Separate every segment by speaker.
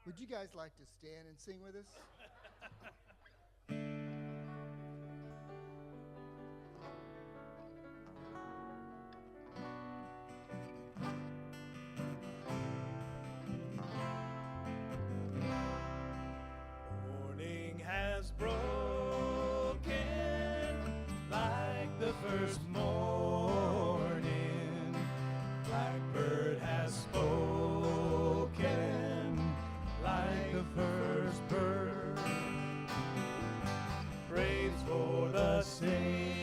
Speaker 1: Would you guys like to stand and sing with us?
Speaker 2: Morning has broken like the first morning. Blackbird has spoken like the first bird. Praise for the singing,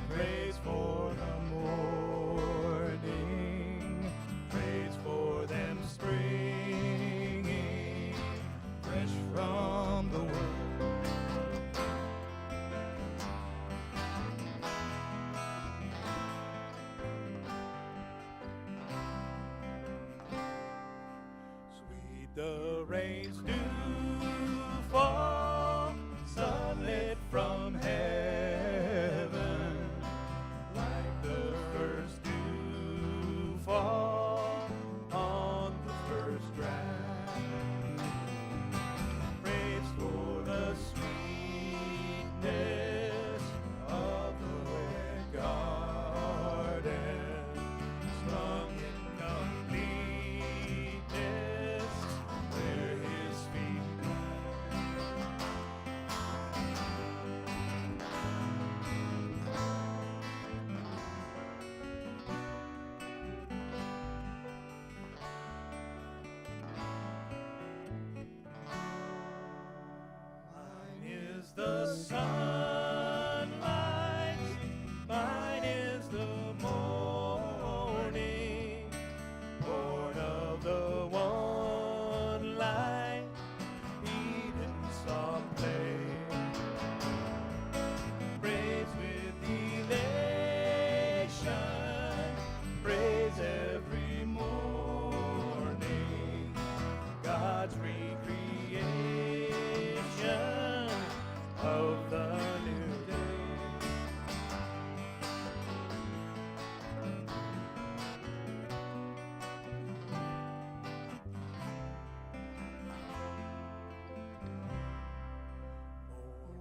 Speaker 2: praise for the morning, praise for them springing fresh from the world. Sweet the rains do fall, sunlit from heaven, like the first dew fall on the first grass. Praise for the sweetness of the wet garden, sprung in completeness where his feet Mine is the sunlight, mine is the morning, born of the one light, Eden's soft play. Praise with elation, praise every morning, God's recreation of the new day.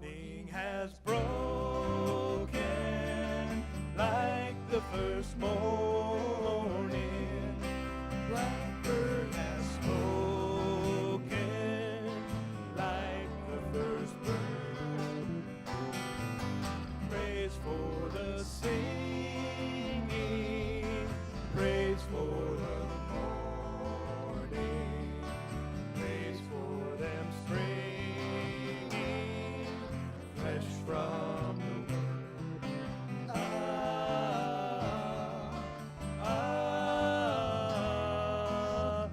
Speaker 2: Morning has broken like the first morning. Blackbird has spoken like the first bird. Praise for the singing, praise for the morning, praise for them springing fresh from the word.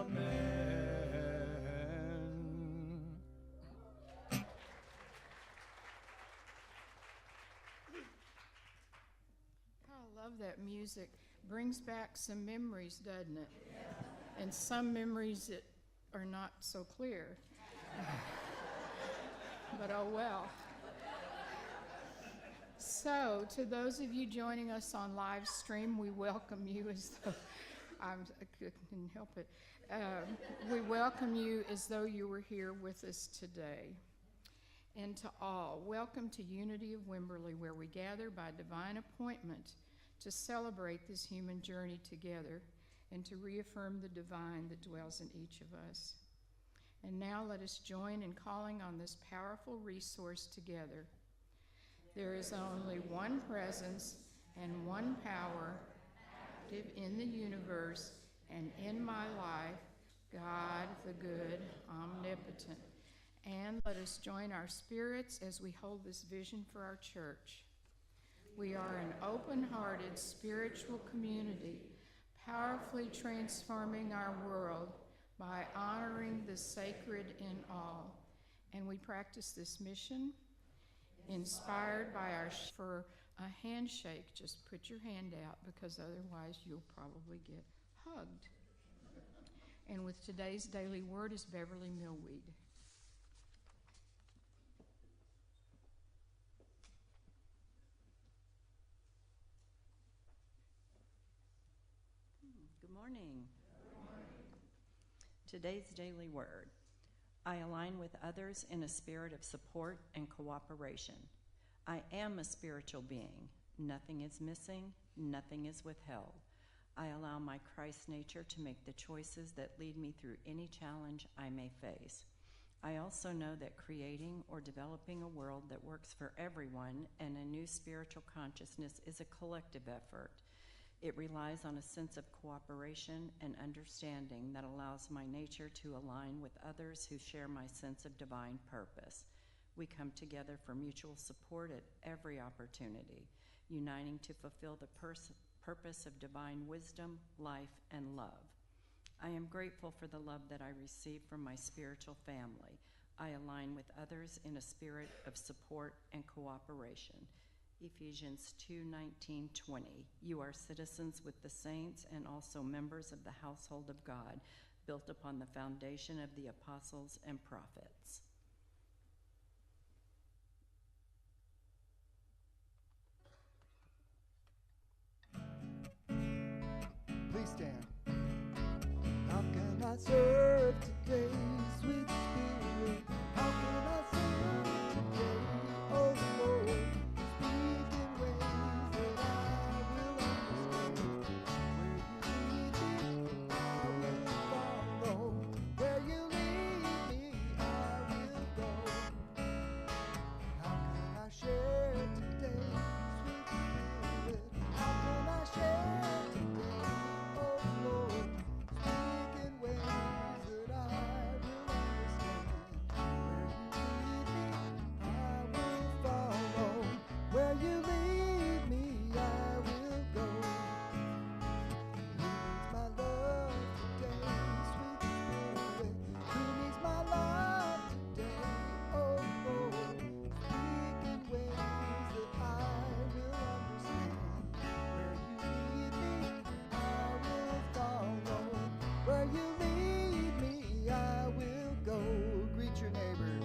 Speaker 2: Amen.
Speaker 3: I love that music. Brings back some memories, doesn't it? And some memories that are not so clear. But oh well. So, to those of you joining us on live stream, we welcome you as though I couldn't help it. We welcome you as though you were here with us today. And to all, welcome to Unity of Wimberley, where we gather by divine appointment to celebrate this human journey together and to reaffirm the divine that dwells in each of us. And now let us join in calling on this powerful resource together. There is only one presence and one power active in the universe and in my life, God the good, omnipotent. And let us join our spirits as we hold this vision for our church. We are an open-hearted spiritual community, powerfully transforming our world by honoring the sacred in all. And we practice this mission inspired by our for a handshake. Just put your hand out, because otherwise you'll probably get hugged. And with today's daily word is Beverly Millweed.
Speaker 4: Today's daily word. I align with others in a spirit of support and cooperation. I am a spiritual being. Nothing is missing, nothing is withheld. I allow my Christ nature to make the choices that lead me through any challenge I may face. I also know that creating or developing a world that works for everyone and a new spiritual consciousness is a collective effort. It relies on a sense of cooperation and understanding that allows my nature to align with others who share my sense of divine purpose. We come together for mutual support at every opportunity, uniting to fulfill the purpose of divine wisdom, life, and love. I am grateful for the love that I receive from my spiritual family. I align with others in a spirit of support and cooperation. Ephesians 2:19-20. You are citizens with the saints and also members of the household of God, built upon the foundation of the apostles and prophets.
Speaker 1: Please stand.
Speaker 2: How can I serve today, sweet Spirit? How can I serve today, oh Lord? Speak in ways that I will understand. Where you lead me, I will follow. Where you lead me, I will go. How can I share today, sweet Spirit? How can I share today, oh Lord? Speak in ways that I will understand. Where you lead me, I will follow. Where you lead me, I will go. Who needs my love today, sweet Spirit? Who needs my love today, oh Lord? Speak in ways that I will understand. Where you lead me, I will follow. Where you lead me, I will go. Greet your neighbors.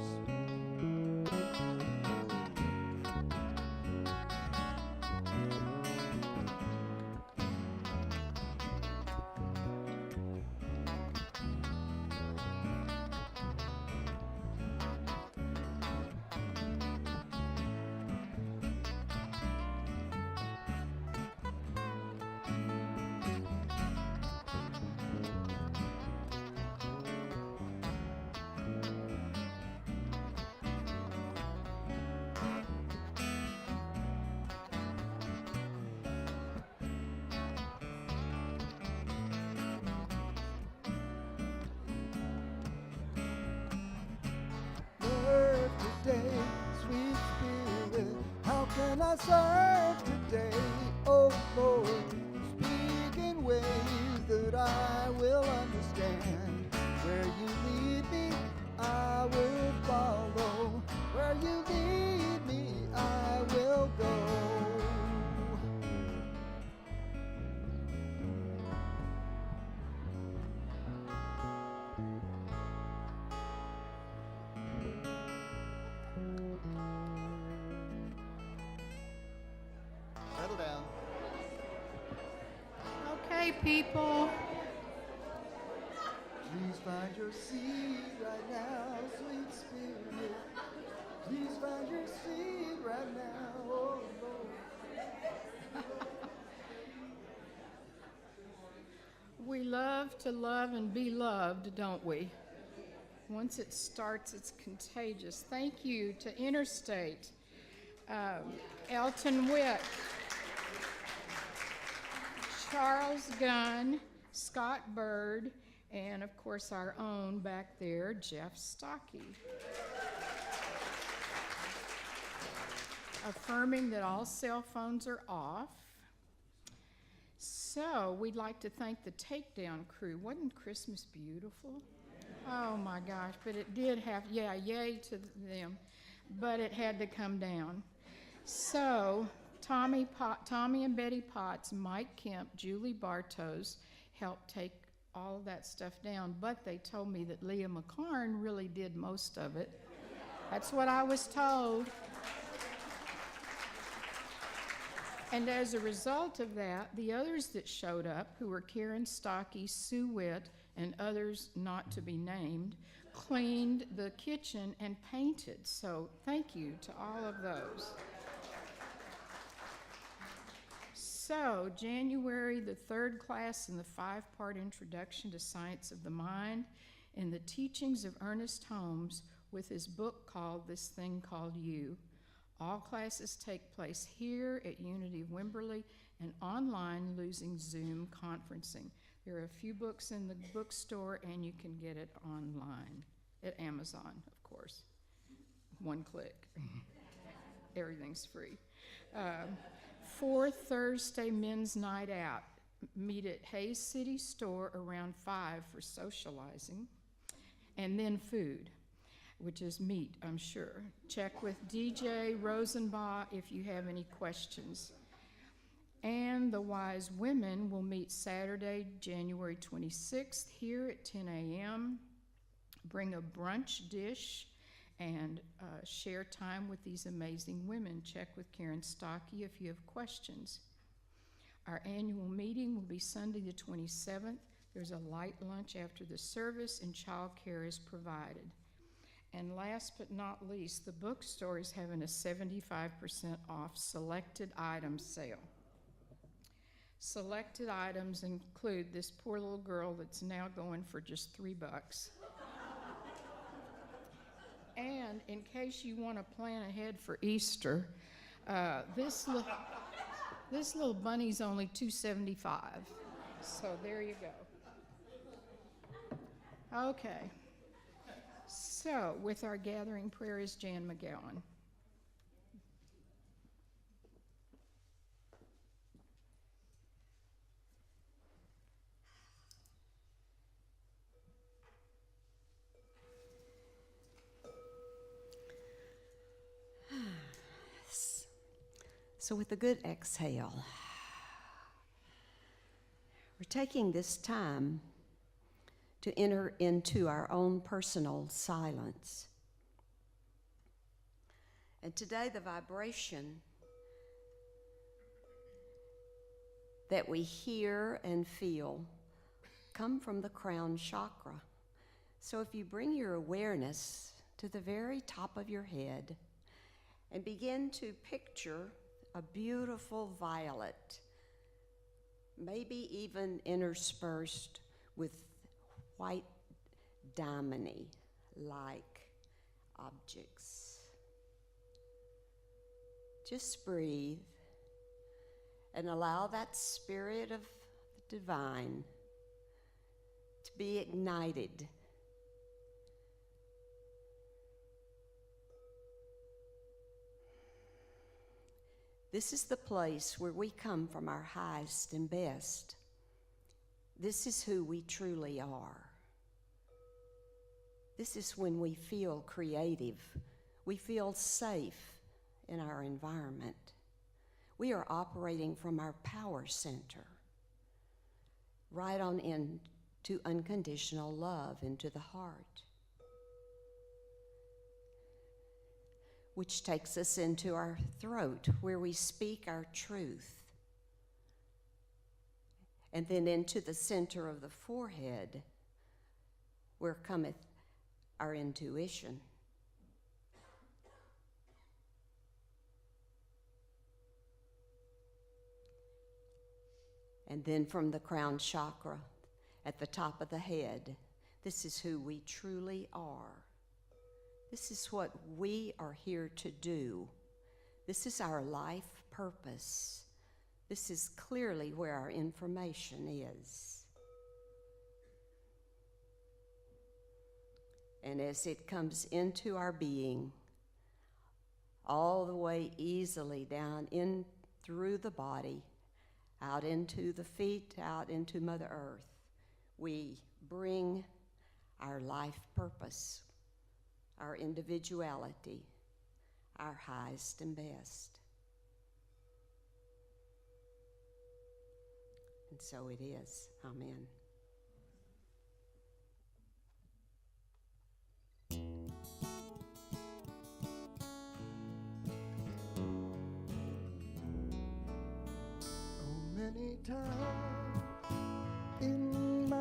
Speaker 2: Serve today, sweet Spirit. How can I serve today, oh Lord? Speak in ways that I will understand. Where you lead me, I will follow. Where you lead me, I will go.
Speaker 1: Settle down.
Speaker 3: Okay, people.
Speaker 2: Please find your seat right now, sweet Spirit. Please find your seat right now, oh Lord.
Speaker 3: We love to love and be loved, don't we? Once it starts, it's contagious. Thank you to Interstate, Elton Wick, Charles Gunn, Scott Bird, and of course our own back there, Jeff Stocky. Affirming that all cell phones are off. So we'd like to thank the Takedown crew. Wasn't Christmas beautiful? Oh my gosh, but it did have, yeah, yay to them, but it had to come down. So Tommy and Betty Potts, Mike Kemp, Julie Bartos helped take all of that stuff down, but they told me that Leah McLaren really did most of it. That's what I was told. And as a result of that, the others that showed up, who were Karen Stocky, Sue Witt, and others not to be named, cleaned the kitchen and painted. So thank you to all of those. So, January, the third class in the 5-part Introduction to Science of the Mind, and the teachings of Ernest Holmes with his book called This Thing Called You. All classes take place here at Unity of Wimberley and online using Zoom conferencing. There are a few books in the bookstore, and you can get it online at Amazon, of course. One click. Everything's free. Fourth Thursday Men's Night Out. Meet at Hayes City Store around 5 for socializing. And then food, which is meat, I'm sure. Check with DJ Rosenbaugh if you have any questions. And the Wise Women will meet Saturday, January 26th here at 10 a.m. Bring a brunch dish and share time with these amazing women. Check with Karen Stockey if you have questions. Our annual meeting will be Sunday the 27th. There's a light lunch after the service, and child care is provided. And last but not least, the bookstore is having a 75% off selected items sale. Selected items include this poor little girl that's now going for just $3. And in case you want to plan ahead for Easter, this little bunny's only $2.75. So there you go. Okay. So with our gathering prayer is Jan McGowan.
Speaker 5: So with a good exhale, we're taking this time to enter into our own personal silence. And today the vibration that we hear and feel come from the crown chakra. So if you bring your awareness to the very top of your head and begin to picture a beautiful violet, maybe even interspersed with white diamond-like objects. Just breathe and allow that spirit of the divine to be ignited. This is the place where we come from our highest and best. This is who we truly are. This is when we feel creative. We feel safe in our environment. We are operating from our power center, right on into unconditional love, into the heart, which takes us into our throat, where we speak our truth, and then into the center of the forehead, where cometh our intuition. And then from the crown chakra at the top of the head, this is who we truly are. This is what we are here to do. This is our life purpose. This is clearly where our information is. And as it comes into our being, all the way easily down in through the body, out into the feet, out into Mother Earth, we bring our life purpose, our individuality, our highest and best. And so it is. Amen.
Speaker 2: Oh, many times in my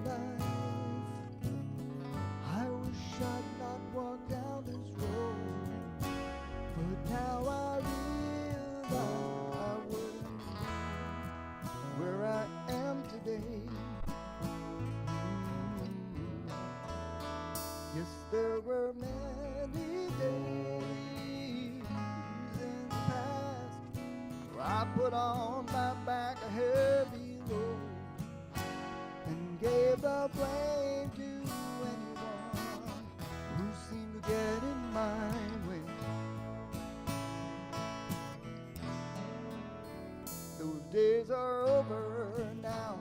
Speaker 2: life Yes, there were many days in the past where I put on my back a heavy load and gave the blame to anyone who seemed to get in my way. Those days are over now.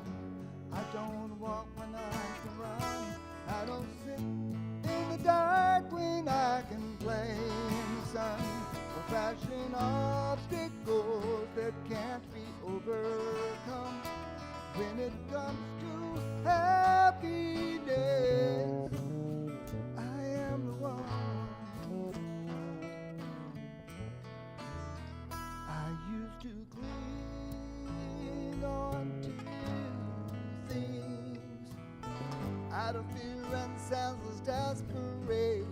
Speaker 2: I don't walk when I can run. I don't sit in the dark when I can play in the sun, or fashion obstacles that can't be overcome. When it comes to happiness, I am the one. I used to cling on to things out of fear and senseless desperation,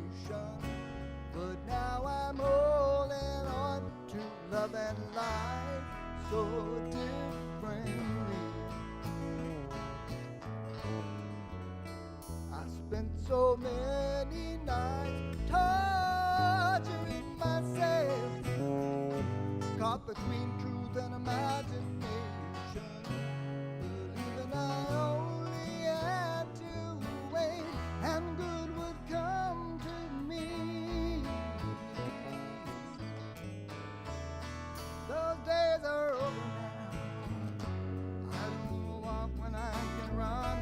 Speaker 2: but now I'm holding on to love and life so differently. I spent so many nights torturing myself, caught between truth and imagination, believing I only had to wait and good would come to me. Those days are over now. I don't walk when I can run.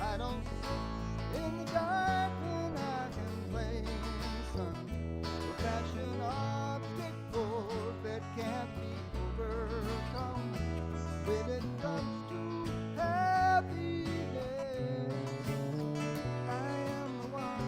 Speaker 2: I don't sit in the dark when I can play in the sun. The passion obstacles that can't be overcome. When it comes to happiness, I am the one.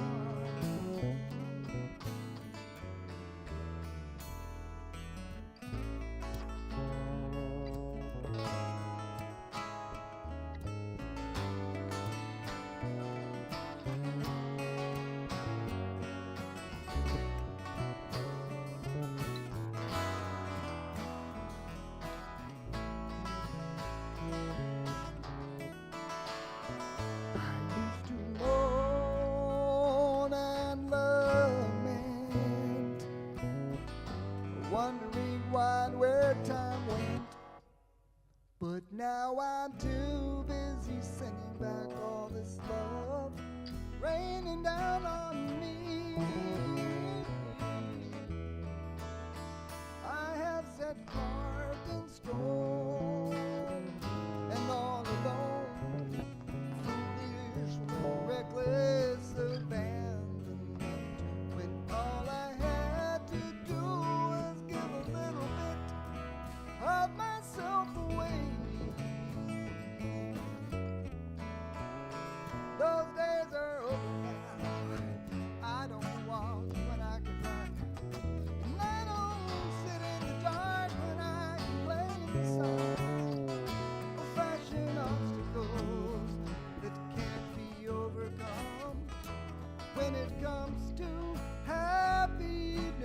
Speaker 2: Moan and lament, wondering why and where time went. But now I'm too busy sending back all this love raining down on me. I have set carved in stone, and all alone, foolish, reckless abandonment, when all I had to do was give a little bit of myself away. Those days are over now. I don't walk when I can run, and I don't sit in the dark when I can play in the sun. Fashion obstacles that can't be overcome. When it comes to happiness,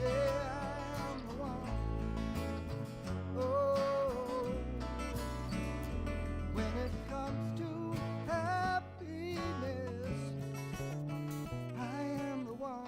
Speaker 2: yeah, I am the one. Oh, when it comes to happiness, I am the one.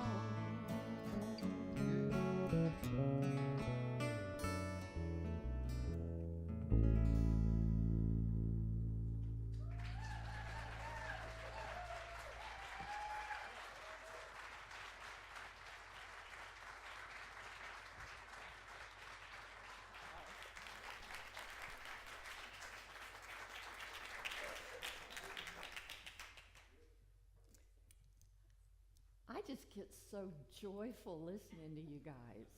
Speaker 6: I just get so joyful listening to you guys.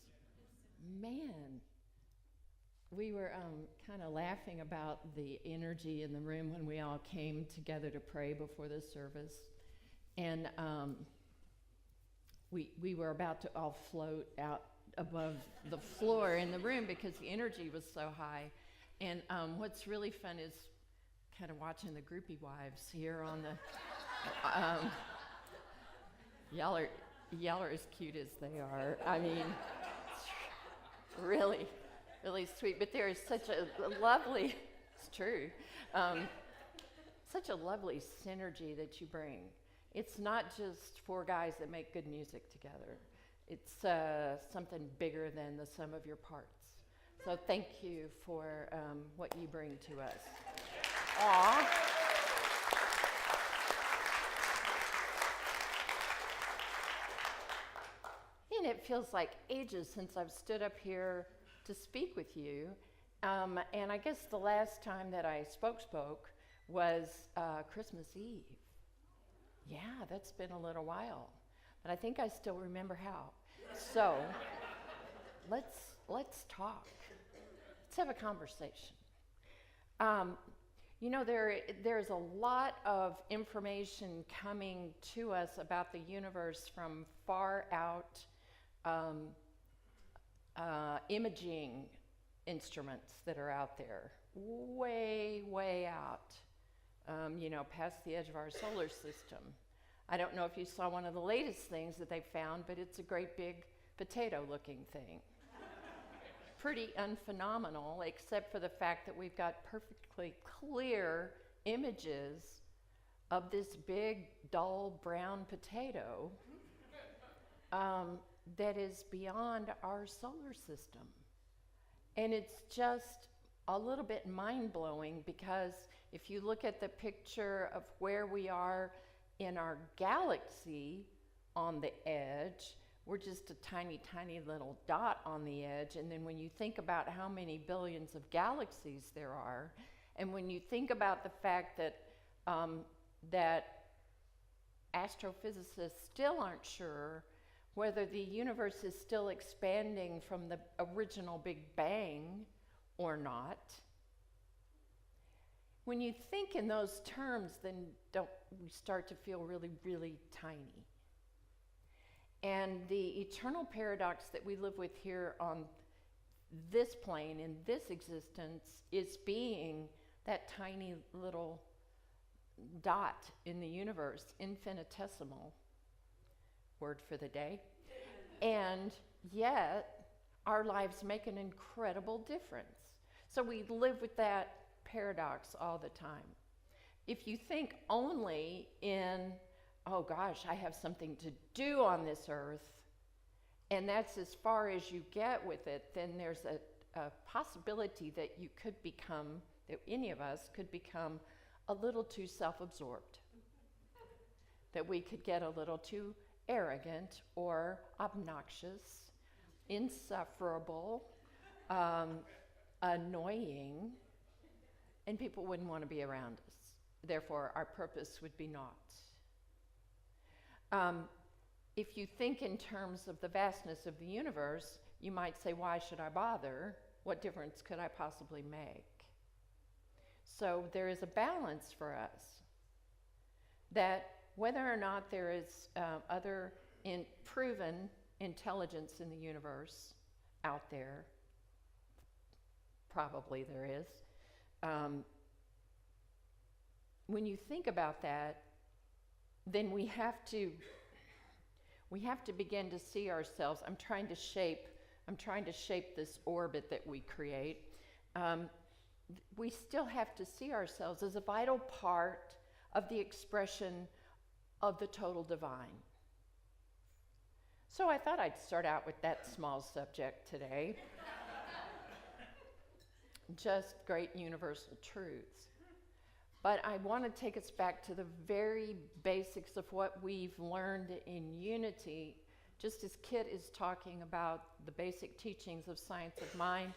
Speaker 6: Man, we were kind of laughing about the energy in the room when we all came together to pray before the service. And we were about to all float out above the floor in the room because the energy was so high. And what's really fun is kind of watching the groupie wives here on the... Y'all are as cute as they are. I mean, really, really sweet. But there is such a lovely, it's true, such a lovely synergy that you bring. It's not just four guys that make good music together. It's something bigger than the sum of your parts. So thank you for what you bring to us. Aw. And it feels like ages since I've stood up here to speak with you. And I guess the last time that I spoke was Christmas Eve. Yeah, that's been a little while. But I think I still remember how. So let's talk. Let's have a conversation. You know, there's a lot of information coming to us about the universe from far out imaging instruments that are out there, way out, you know, past the edge of our solar system. I don't know if you saw one of the latest things that they found, but it's a great big potato-looking thing. Pretty unphenomenal, except for the fact that we've got perfectly clear images of this big, dull, brown potato that is beyond our solar system. And it's just a little bit mind-blowing, because if you look at the picture of where we are in our galaxy on the edge, we're just a tiny, tiny little dot on the edge. And then when you think about how many billions of galaxies there are, and when you think about the fact that that astrophysicists still aren't sure whether the universe is still expanding from the original Big Bang or not. When you think in those terms, then don't we start to feel really, really tiny. And the eternal paradox that we live with here on this plane, in this existence, is being that tiny little dot in the universe, infinitesimal, word for the day. And yet, our lives make an incredible difference. So we live with that paradox all the time. If you think only in, oh gosh, I have something to do on this earth, and that's as far as you get with it, then there's a possibility that you could become, that any of us could become a little too self-absorbed. That we could get a little too arrogant or obnoxious, insufferable, annoying, and people wouldn't want to be around us. Therefore, our purpose would be naught. If you think in terms of the vastness of the universe, you might say, why should I bother? What difference could I possibly make? So there is a balance for us, that whether or not there is other proven intelligence in the universe out there, probably there is, when you think about that, then we have to begin to see ourselves. I'm trying to shape this orbit that we create. We still have to see ourselves as a vital part of the expression of the total divine. So I thought I'd start out with that small subject today. Just great universal truths. But I want to take us back to the very basics of what we've learned in Unity. Just as Kit is talking about the basic teachings of Science of Mind,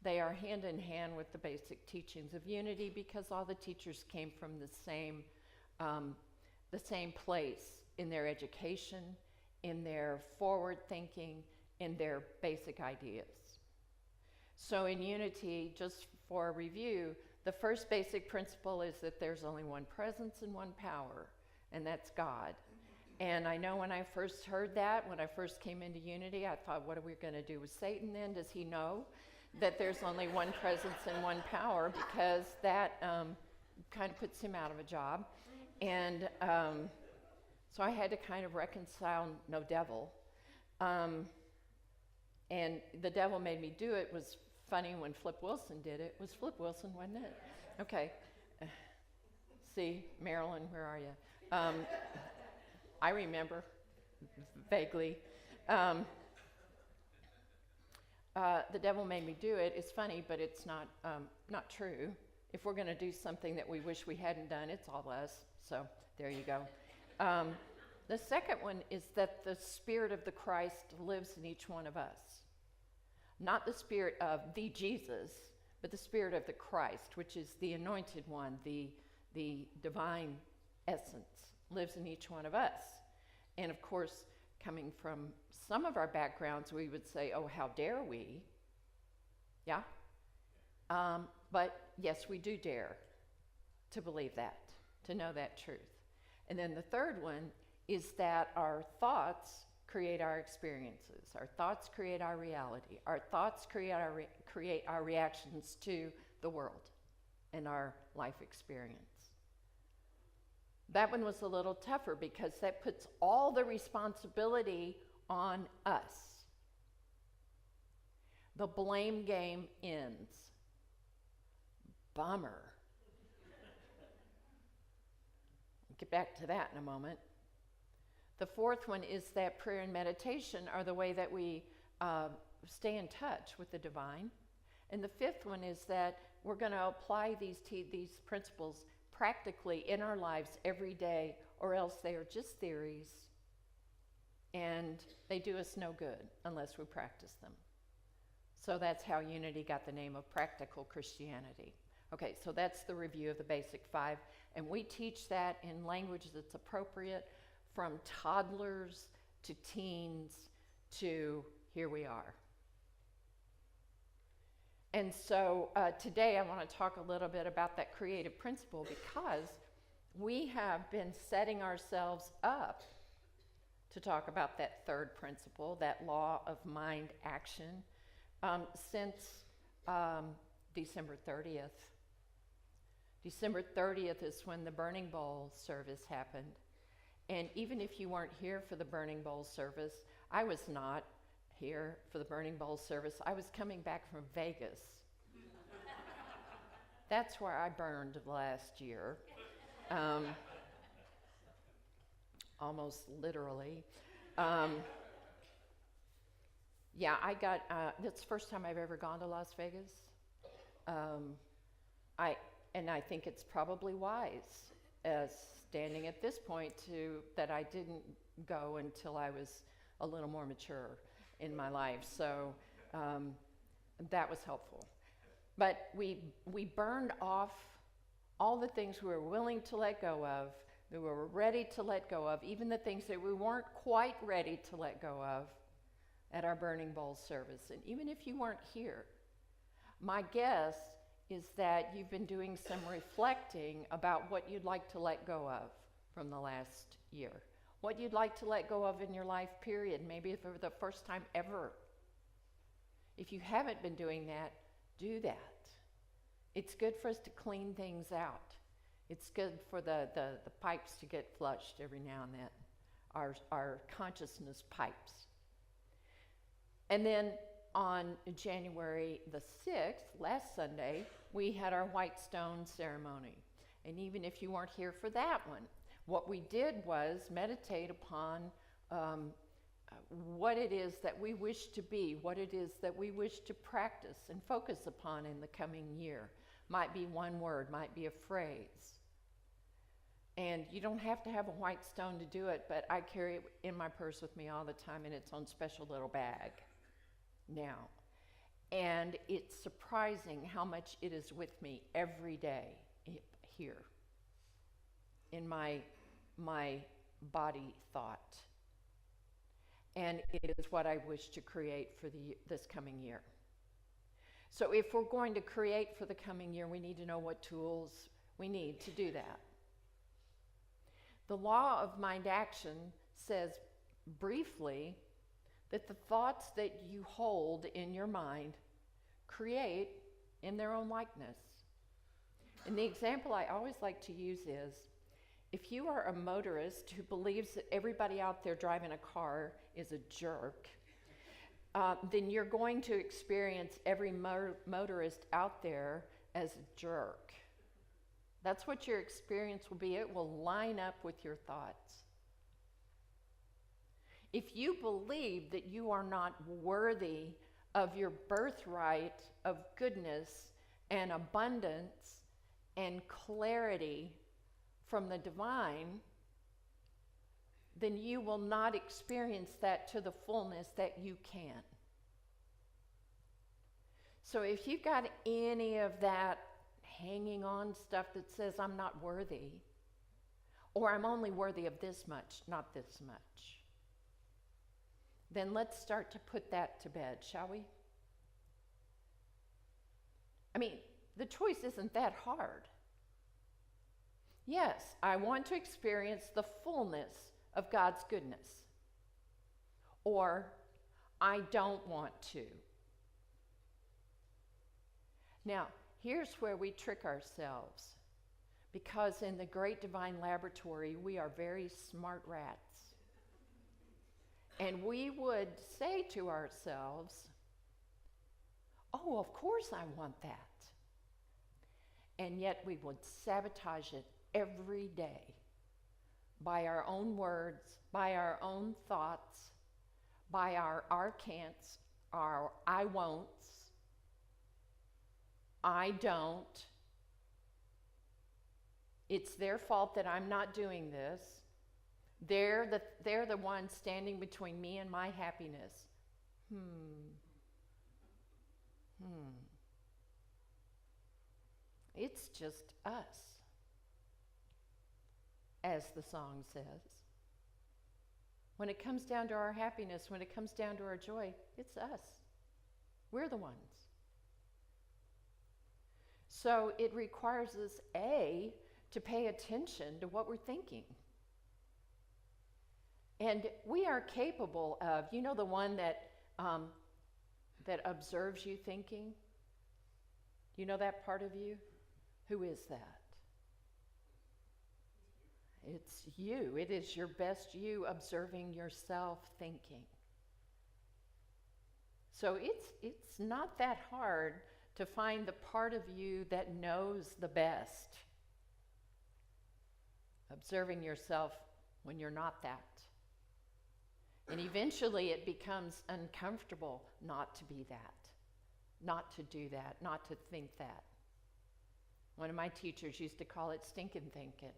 Speaker 6: they are hand in hand with the basic teachings of Unity, because all the teachers came from the same place in their education, in their forward thinking, in their basic ideas. So in Unity, just for a review, the first basic principle is that there's only one presence and one power, and that's God. And I know when I first heard that, when I first came into Unity, I thought, what are we going to do with Satan then? Does he know that there's only one presence and one power? Because that kind of puts him out of a job. And so I had to kind of reconcile no devil. And the devil made me do it. Was funny when Flip Wilson did it. It was Flip Wilson, wasn't it? Okay. See, Marilyn, where are you? I remember vaguely. The devil made me do it. It's funny, but it's not true. If we're going to do something that we wish we hadn't done, it's all us. So there you go. The second one is that the Spirit of the Christ lives in each one of us. Not the Spirit of the Jesus, but the Spirit of the Christ, which is the anointed one, the divine essence, lives in each one of us. And of course, coming from some of our backgrounds, we would say, oh, how dare we? Yeah? But yes, we do dare to believe that, to know that truth. And then the third one is that our thoughts create our experiences. Our thoughts create our reality. Our thoughts create our reactions to the world and our life experience. That one was a little tougher because that puts all the responsibility on us. The blame game ends. Bummer. I'll get back to that in a moment. The fourth one is that prayer and meditation are the way that we stay in touch with the divine. And the fifth one is that we're going to apply these principles practically in our lives every day, or else they are just theories and they do us no good unless we practice them. So that's how Unity got the name of Practical Christianity. Okay, so that's the review of the basic five, and we teach that in language that's appropriate from toddlers to teens to here we are. And so today I want to talk a little bit about that creative principle because we have been setting ourselves up to talk about that third principle, that law of mind action, since December 30th. December 30th is when the Burning Bowl service happened. And even if you weren't here for the Burning Bowl service, I was not here for the Burning Bowl service. I was coming back from Vegas. That's where I burned last year. Almost literally. Yeah, I got, that's the first time I've ever gone to Las Vegas. I think it's probably wise, as standing at this point, that I didn't go until I was a little more mature in my life. So that was helpful. But we burned off all the things we were willing to let go of, that we were ready to let go of, even the things that we weren't quite ready to let go of at our Burning Bowl service. And even if you weren't here, my guess is that you've been doing some reflecting about what you'd like to let go of from the last year. What you'd like to let go of in your life, period, maybe for the first time ever. If you haven't been doing that, do that. It's good for us to clean things out. It's good for the pipes to get flushed every now and then, our consciousness pipes. And then on January the 6th, last Sunday, we had our White Stone ceremony. And even if you weren't here for that one, what we did was meditate upon what it is that we wish to be, what it is that we wish to practice and focus upon in the coming year. Might be one word, might be a phrase. And you don't have to have a white stone to do it, but I carry it in my purse with me all the time in its own special little bag now. And it's surprising how much it is with me every day here in my body thought. And it is what I wish to create for this coming year. So if we're going to create for the coming year, we need to know what tools we need to do that. The law of mind action says briefly that the thoughts that you hold in your mind create in their own likeness. And the example I always like to use is, if you are a motorist who believes that everybody out there driving a car is a jerk, then you're going to experience every motorist out there as a jerk. That's what your experience will be. It will line up with your thoughts. If you believe that you are not worthy of your birthright of goodness and abundance and clarity from the divine, then you will not experience that to the fullness that you can. So if you've got any of that hanging on stuff that says I'm not worthy, or I'm only worthy of this much, not this much, then let's start to put that to bed, shall we? I mean, the choice isn't that hard. Yes, I want to experience the fullness of God's goodness, or I don't want to. Now, here's where we trick ourselves, because in the great divine laboratory, we are very smart rats. And we would say to ourselves, oh, of course I want that. And yet we would sabotage it every day by our own words, by our own thoughts, by our can'ts, our I won'ts, I don't. It's their fault that I'm not doing this. They're the ones standing between me and my happiness. It's just us, as the song says. When it comes down to our happiness, when it comes down to our joy, it's us. We're the ones. So it requires us, A, to pay attention to what we're thinking. And we are capable of, you know, the one that observes you thinking? You know that part of you? Who is that? It's you. It is your best you observing yourself thinking. So it's not that hard to find the part of you that knows the best. Observing yourself when you're not that. And eventually it becomes uncomfortable not to be that, not to do that, not to think that. One of my teachers used to call it stinking thinking.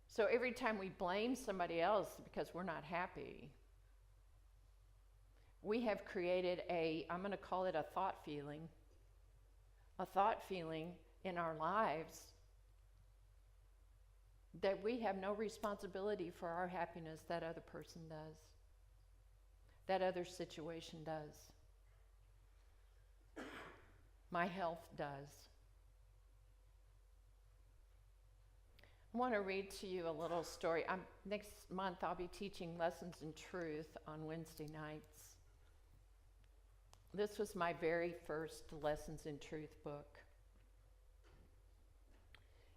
Speaker 6: So every time we blame somebody else because we're not happy, we have created I'm going to call it a thought feeling in our lives that we have no responsibility for our happiness. That other person does. That other situation does. My health does. I want to read to you a little story. Next month I'll be teaching Lessons in Truth on Wednesday nights. This was my very first Lessons in Truth book.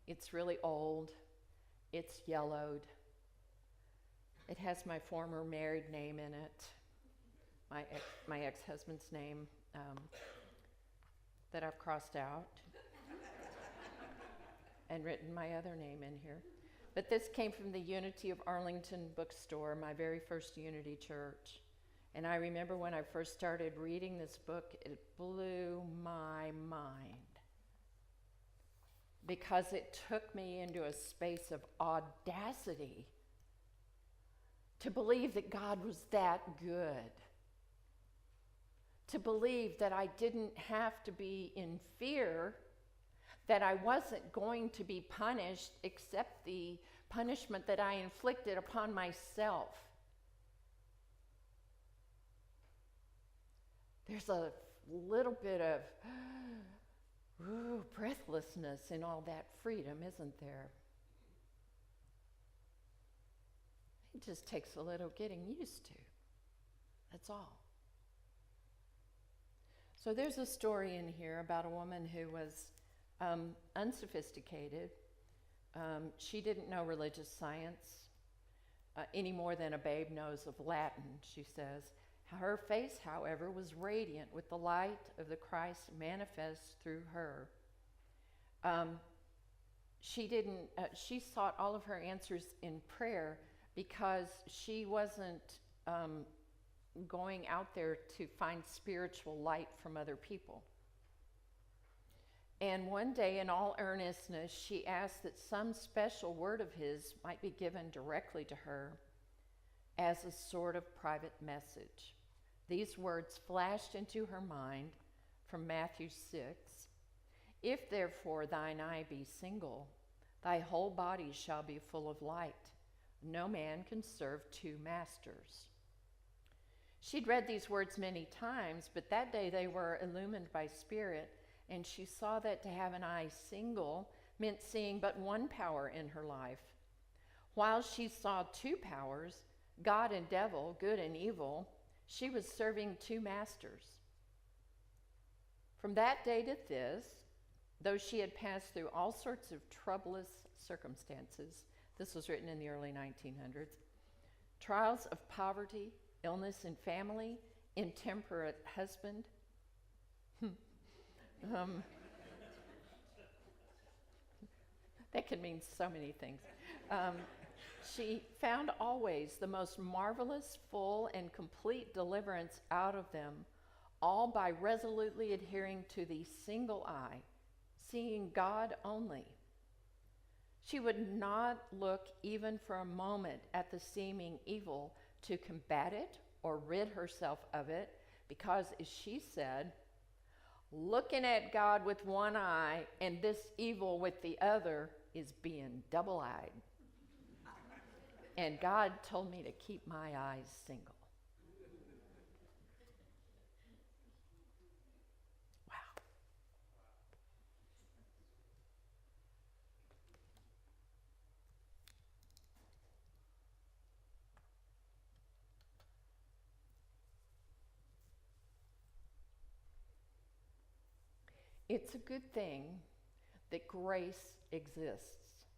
Speaker 6: It's really old. It's yellowed. It has my former married name in it, my ex-husband's name that I've crossed out and written my other name in here. But this came from the Unity of Arlington bookstore, my very first Unity church. And I remember when I first started reading this book, it blew my mind, because it took me into a space of audacity to believe that God was that good, to believe that I didn't have to be in fear, that I wasn't going to be punished except the punishment that I inflicted upon myself. There's a little bit of breathlessness in all that freedom, isn't there? It just takes a little getting used to. That's all. So there's a story in here about a woman who was unsophisticated. She didn't know religious science any more than a babe knows of Latin, she says. Her face, however, was radiant with the light of the Christ manifest through her. She sought all of her answers in prayer, because she wasn't going out there to find spiritual light from other people. And one day, in all earnestness, she asked that some special word of his might be given directly to her as a sort of private message. These words flashed into her mind from Matthew 6. If therefore thine eye be single, thy whole body shall be full of light. No man can serve two masters. She'd read these words many times, but that day they were illumined by Spirit, and she saw that to have an eye single meant seeing but one power in her life. While she saw two powers, God and devil, good and evil, she was serving two masters. From that day to this, though she had passed through all sorts of troublous circumstances, this was written in the early 1900s, trials of poverty, illness in family, intemperate husband, that can mean so many things. She found always the most marvelous, full, and complete deliverance out of them, all by resolutely adhering to the single eye, seeing God only. She would not look even for a moment at the seeming evil to combat it or rid herself of it, because, as she said, looking at God with one eye and this evil with the other is being double-eyed. And God told me to keep my eyes single. Wow. It's a good thing that grace exists,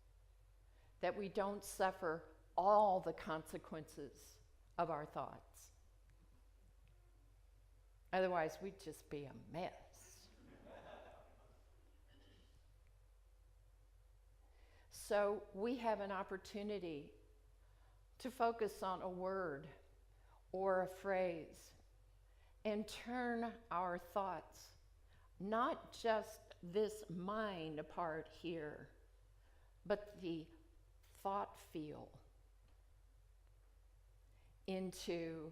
Speaker 6: that we don't suffer all the consequences of our thoughts. Otherwise, we'd just be a mess. So we have an opportunity to focus on a word or a phrase and turn our thoughts, not just this mind part here, but the thought field, into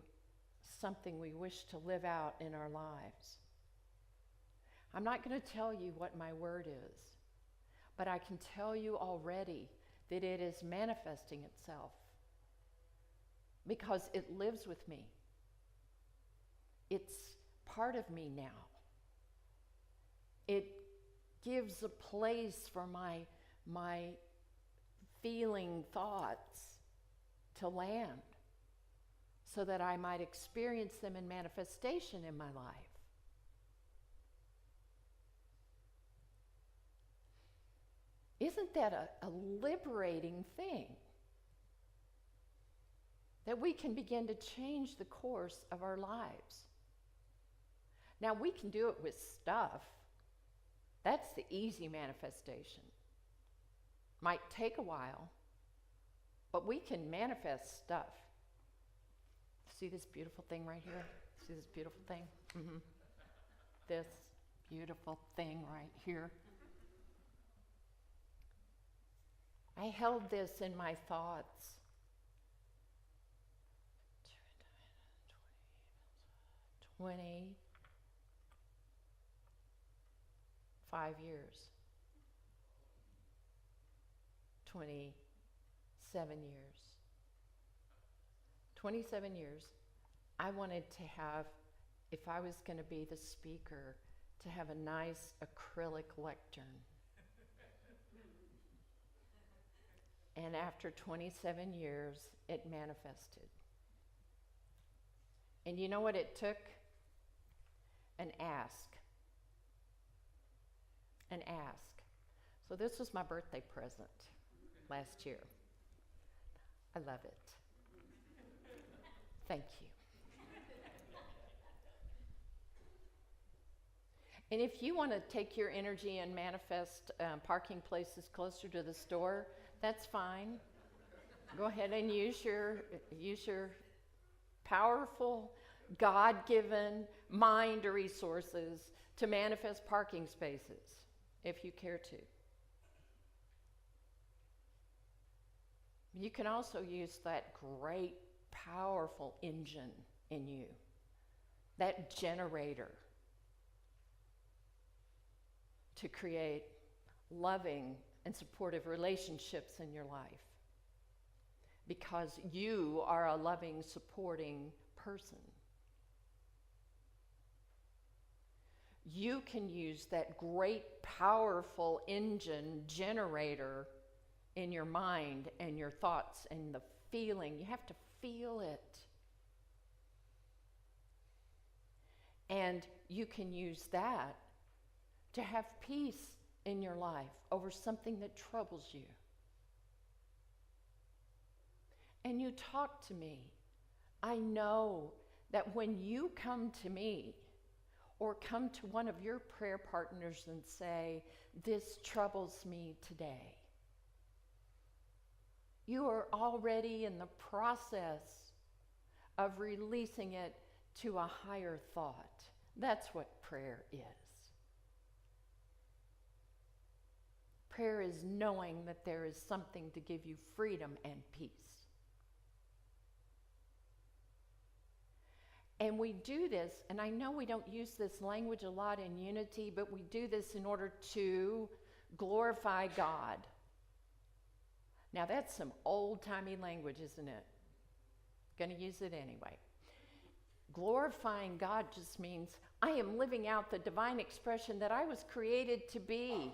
Speaker 6: something we wish to live out in our lives. I'm not going to tell you what my word is, but I can tell you already that it is manifesting itself because it lives with me. It's part of me now. It gives a place for my feeling thoughts to land, so that I might experience them in manifestation in my life. Isn't that a liberating thing? That we can begin to change the course of our lives. Now, we can do it with stuff. That's the easy manifestation. Might take a while, but we can manifest stuff. See this beautiful thing right here? See this beautiful thing? Mm-hmm. This beautiful thing right here. I held this in my thoughts. 25 years. 27 years. 27 years, I wanted to have, if I was going to be the speaker, to have a nice acrylic lectern. And after 27 years, it manifested. And you know what it took? An ask. An ask. So this was my birthday present last year. I love it. Thank you. And if you want to take your energy and manifest parking places closer to the store, that's fine. go ahead and use your powerful, God-given mind resources to manifest parking spaces, if you care to. You can also use that great, powerful engine in you, that generator, to create loving and supportive relationships in your life, because you are a loving, supporting person. You can use that great, powerful engine generator in your mind and your thoughts and the feeling. You have to feel it. And you can use that to have peace in your life over something that troubles you. And you talk to me. I know that when you come to me or come to one of your prayer partners and say, "This troubles me today," you are already in the process of releasing it to a higher thought. That's what prayer is. Prayer is knowing that there is something to give you freedom and peace. And we do this, and I know we don't use this language a lot in unity, but we do this in order to glorify God. Now that's some old-timey language, isn't it? Gonna use it anyway. Glorifying God just means I am living out the divine expression that I was created to be.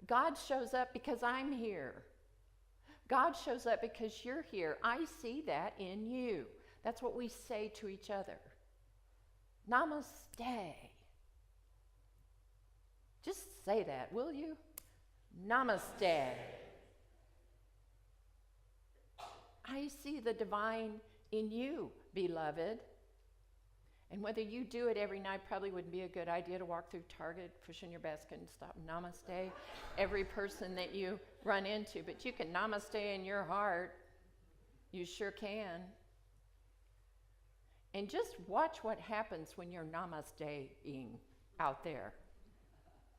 Speaker 6: God shows up because I'm here. God shows up because you're here. I see that in you. That's what we say to each other. Namaste. Just say that, will you? Namaste. I see the divine in you, beloved. And whether you do it every night probably wouldn't be a good idea to walk through Target, push in your basket and stop namaste every person that you run into. But you can namaste in your heart. You sure can. And just watch what happens when you're namaste-ing out there.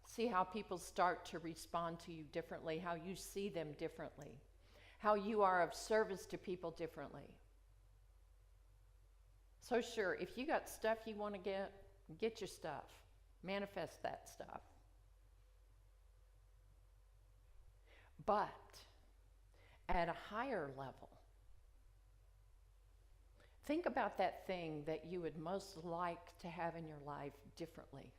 Speaker 6: See how people start to respond to you differently, how you see them differently, how you are of service to people differently. So sure, if you got stuff you want to get your stuff. Manifest that stuff. But at a higher level, think about that thing that you would most like to have in your life differently.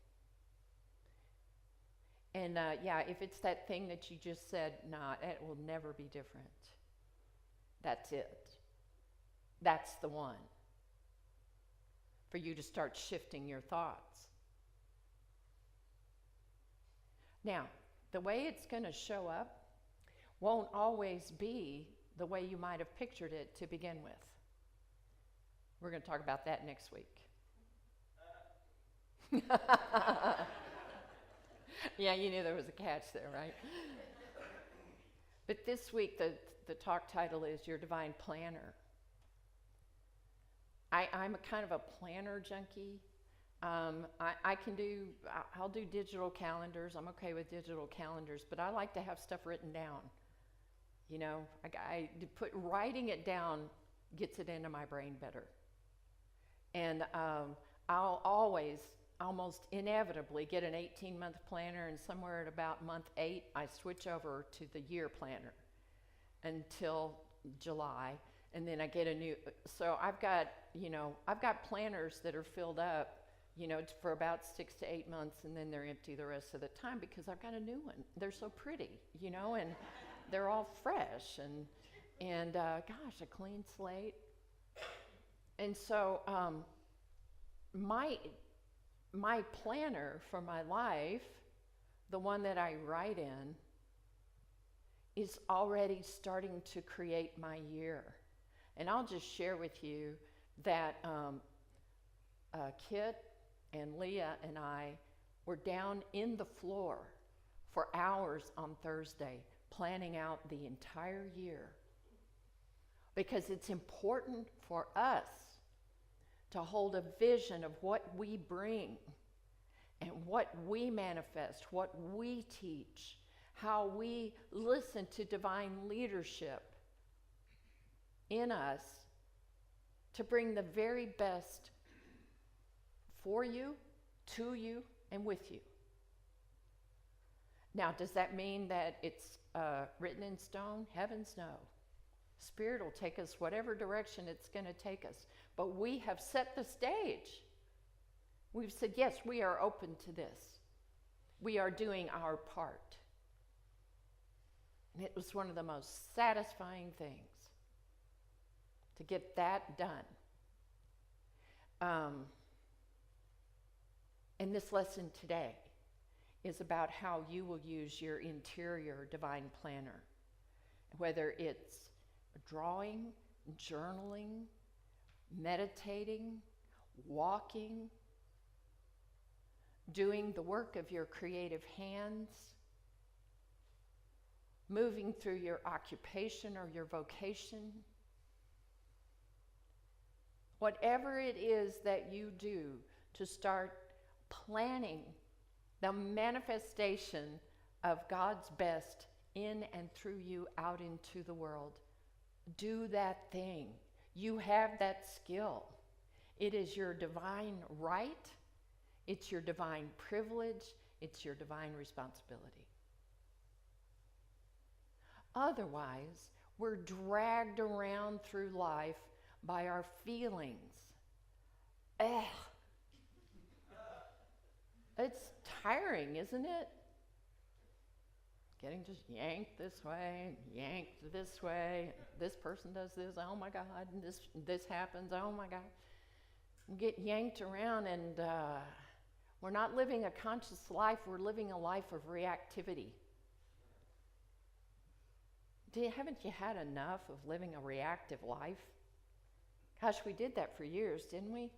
Speaker 6: And if it's that thing that you just said, nah, it will never be different. That's it. That's the one. For you to start shifting your thoughts. Now, the way it's going to show up won't always be the way you might have pictured it to begin with. We're going to talk about that next week. Yeah, you knew there was a catch there, right? But this week, the talk title is Your Divine Planner. I'm a kind of a planner junkie. I'll do digital calendars. I'm okay with digital calendars, but I like to have stuff written down. You know, writing it down gets it into my brain better. And I'll always, almost inevitably, get an 18-month planner, and somewhere at about month 8, I switch over to the year planner until July, and then I get a new. So I've got planners that are filled up, for about 6 to 8 months, and then they're empty the rest of the time because I've got a new one. They're so pretty, and they're all fresh and gosh, a clean slate. And so my planner for my life, the one that I write in, is already starting to create my year. And I'll just share with you that Kit and Leah and I were down in the floor for hours on Thursday planning out the entire year because it's important for us to hold a vision of what we bring and what we manifest, what we teach, how we listen to divine leadership in us to bring the very best for you, to you, and with you. Now, does that mean that it's written in stone? Heavens, no. Spirit will take us whatever direction it's going to take us. But we have set the stage. We've said, yes, we are open to this. We are doing our part. And it was one of the most satisfying things to get that done. And this lesson today is about how you will use your interior divine planner, whether it's drawing, journaling, meditating, walking, doing the work of your creative hands, moving through your occupation or your vocation. Whatever it is that you do to start planning the manifestation of God's best in and through you out into the world, do that thing. You have that skill. It is your divine right. It's your divine privilege. It's your divine responsibility. Otherwise, we're dragged around through life by our feelings. It's tiring, isn't it? Getting just yanked this way, yanked this way. This person does this, oh my God, and this happens, oh my God. We get yanked around, and we're not living a conscious life, we're living a life of reactivity. Haven't you had enough of living a reactive life? Gosh, we did that for years, didn't we?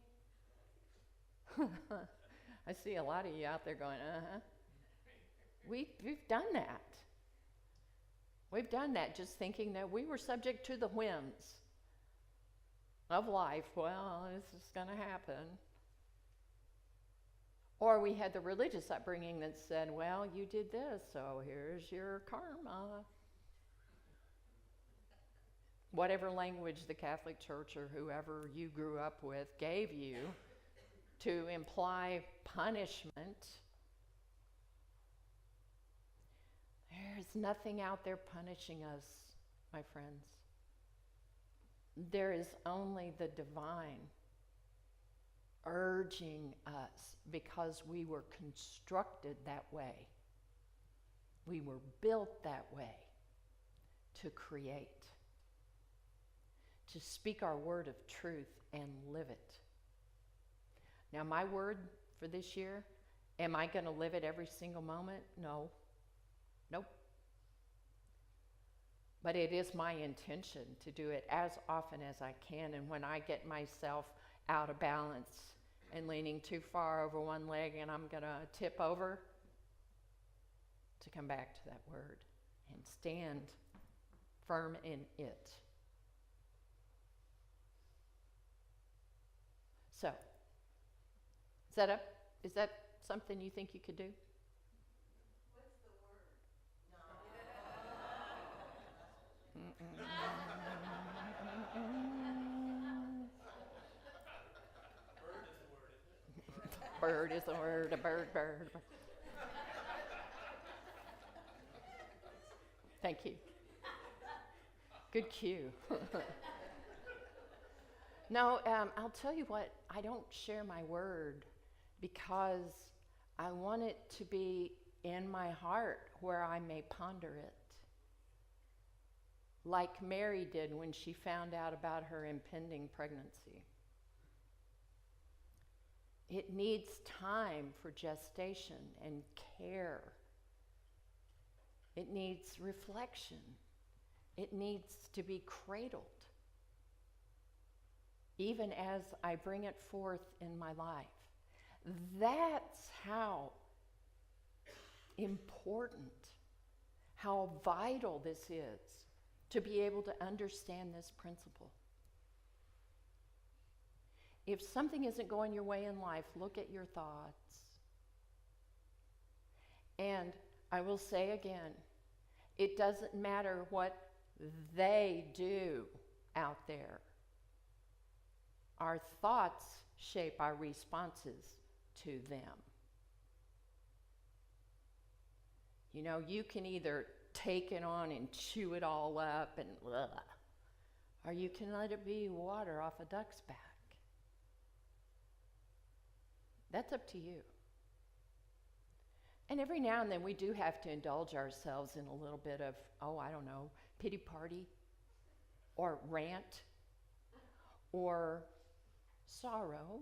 Speaker 6: I see a lot of you out there going, uh-huh. We've done that. We've done that, just thinking that we were subject to the whims of life. Well, this is going to happen. Or we had the religious upbringing that said, well, you did this, so here's your karma. Whatever language the Catholic Church or whoever you grew up with gave you to imply punishment. There's nothing out there punishing us, my friends. There is only the divine urging us, because we were constructed that way. We were built that way to create, to speak our word of truth and live it. Now, my word for this year, am I going to live it every single moment? No. Nope. But it is my intention to do it as often as I can. And when I get myself out of balance and leaning too far over one leg and I'm going to tip over, to come back to that word and stand firm in it. So, is that something you think you could do?
Speaker 5: What's the word?
Speaker 6: Bird is the word, a bird. Thank you. Good cue. No, I'll tell you what, I don't share my word because I want it to be in my heart where I may ponder it. Like Mary did when she found out about her impending pregnancy. It needs time for gestation and care. It needs reflection. It needs to be cradled, even as I bring it forth in my life. That's how important, how vital this is to be able to understand this principle. If something isn't going your way in life, look at your thoughts. And I will say again, it doesn't matter what they do out there. Our thoughts shape our responses to them. You know, you can either take it on and chew it all up and blah, or you can let it be water off a duck's back. That's up to you. And every now and then we do have to indulge ourselves in a little bit of, pity party or rant or sorrow.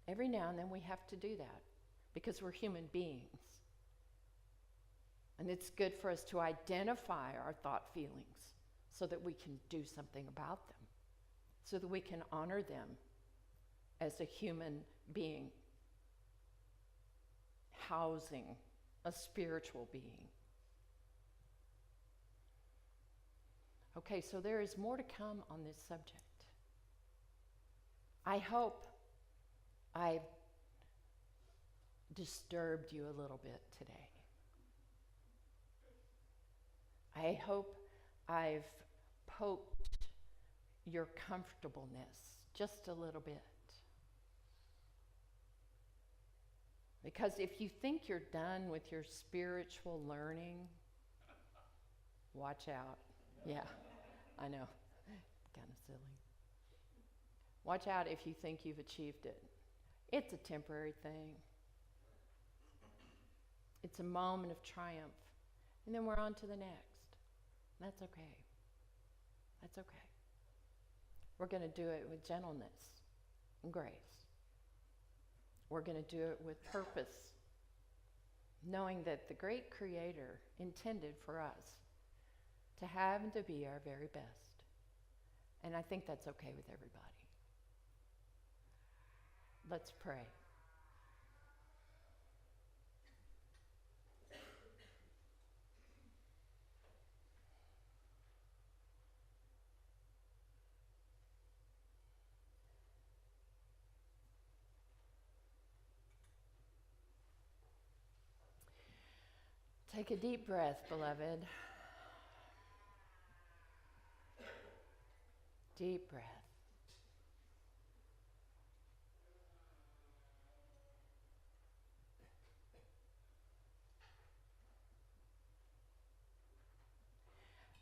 Speaker 6: Every now and then we have to do that because we're human beings. And it's good for us to identify our thought feelings so that we can do something about them, so that we can honor them as a human being housing a spiritual being. Okay, so there is more to come on this subject. I hope I've disturbed you a little bit today. I hope I've poked your comfortableness just a little bit. Because if you think you're done with your spiritual learning, watch out. Yeah, I know, kind of silly. Watch out if you think you've achieved it. It's a temporary thing. It's a moment of triumph, and then we're on to the next. That's okay. That's okay. We're going to do it with gentleness and grace. We're going to do it with purpose, knowing that the great Creator intended for us to have and to be our very best. And I think that's okay with everybody. Let's pray. Take a deep breath, beloved. Deep breath.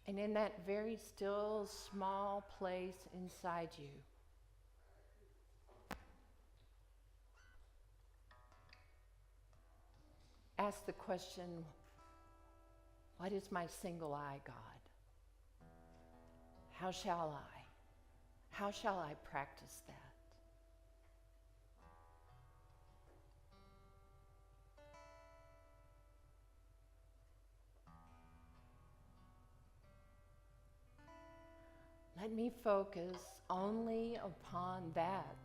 Speaker 6: And in that very still, small place inside you, ask the question, what is my single eye, God? How shall I practice that? Let me focus only upon that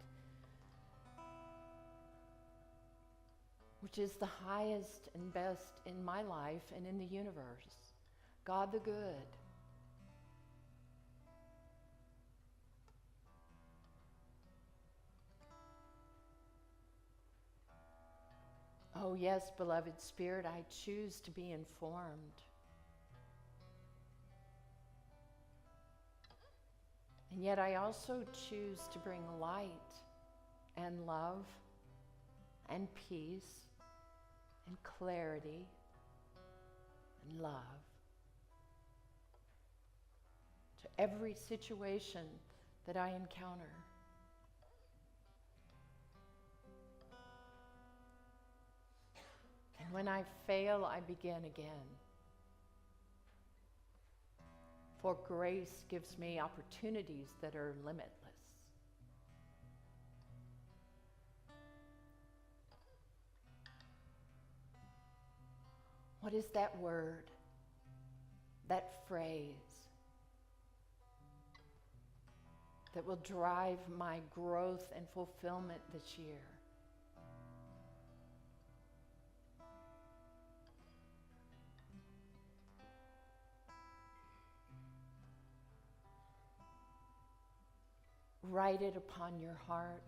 Speaker 6: which is the highest and best in my life and in the universe, God the good. Oh yes, beloved Spirit, I choose to be informed. And yet I also choose to bring light and love and peace and clarity and love to every situation that I encounter. And when I fail, I begin again. For grace gives me opportunities that are limitless. What is that word, that phrase that will drive my growth and fulfillment this year? Write it upon your heart.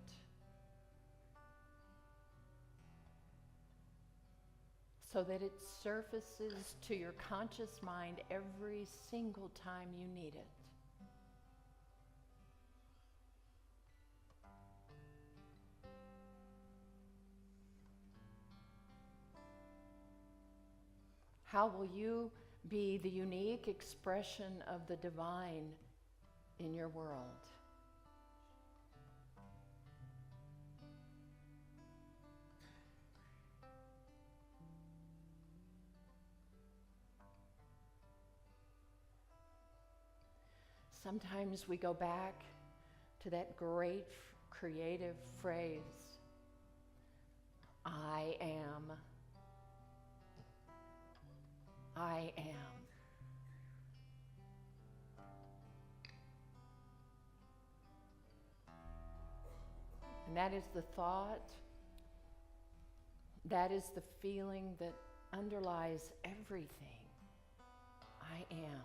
Speaker 6: So that it surfaces to your conscious mind every single time you need it. How will you be the unique expression of the divine in your world? Sometimes we go back to that great creative phrase, I am. I am. And that is the thought, that is the feeling that underlies everything. I am.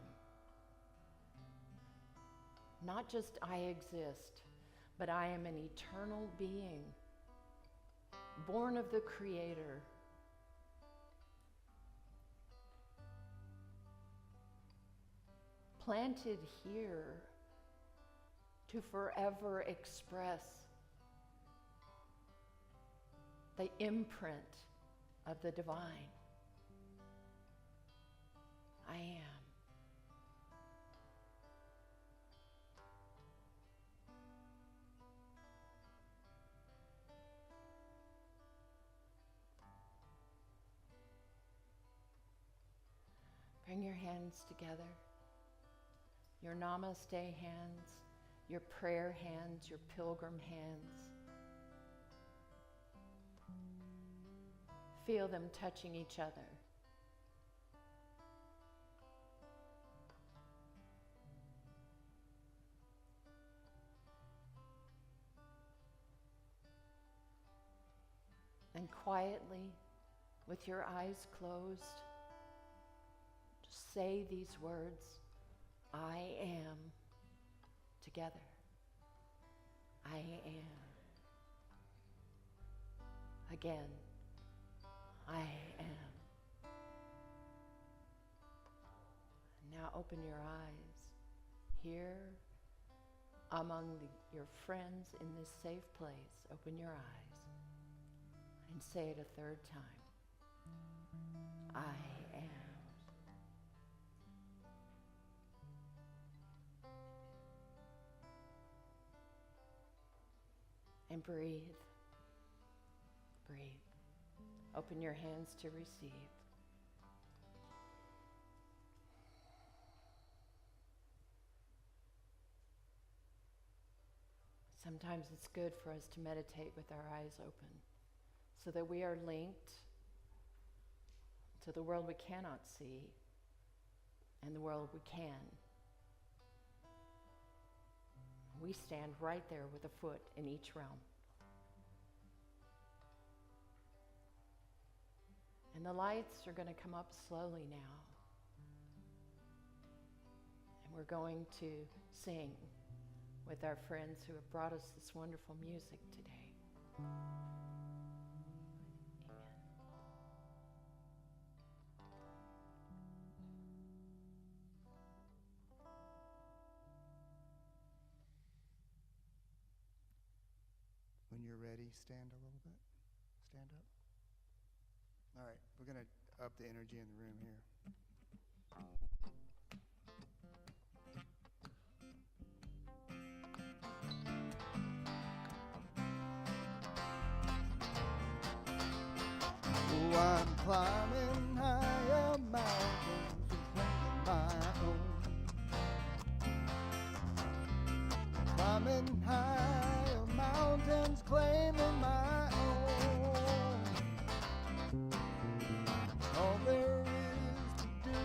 Speaker 6: Not just I exist, but I am an eternal being, born of the Creator. Planted here to forever express the imprint of the divine. I am. Bring your hands together. Your namaste hands, your prayer hands, your pilgrim hands. Feel them touching each other. And quietly, with your eyes closed, just say these words. I am together. I am. Again, I am. Now open your eyes. Here, among your friends in this safe place, open your eyes and say it a third time. I am. And breathe. Breathe. Open your hands to receive. Sometimes it's good for us to meditate with our eyes open so that we are linked to the world we cannot see and the world we can. We stand right there with a foot in each realm. And the lights are going to come up slowly now. And we're going to sing with our friends who have brought us this wonderful music today. Amen.
Speaker 1: When you're ready, stand a little bit. Stand up. All right, we're going to up the energy in the room here. Oh, I'm climbing higher mountains and claiming my own. Climbing higher mountains, claiming my own. All there is to do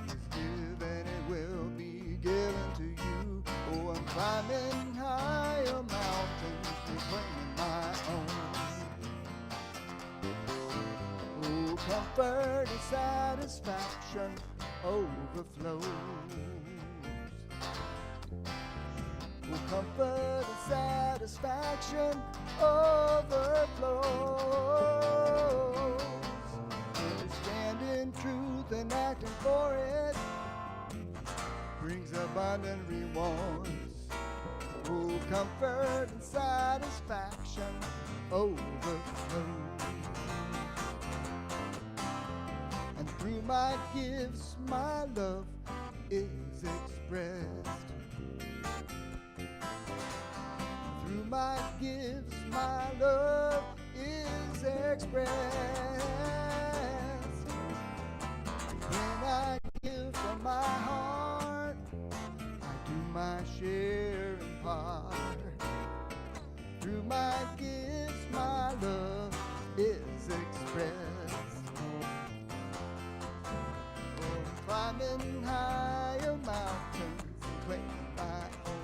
Speaker 1: is give, and it will be given to you. Oh, I'm climbing higher mountains and claiming my own. Oh, comfort and satisfaction overflows.
Speaker 2: Oh, comfort and satisfaction overflows. When you stand in truth and acting for it, brings abundant rewards. Oh, comfort and satisfaction overflows. And through my gifts, my love is expressed. Through my gifts, my love is expressed. When I give from my heart, I do my share in part. Through my gifts, my love is expressed. Oh, climbing higher mountains and claiming my own.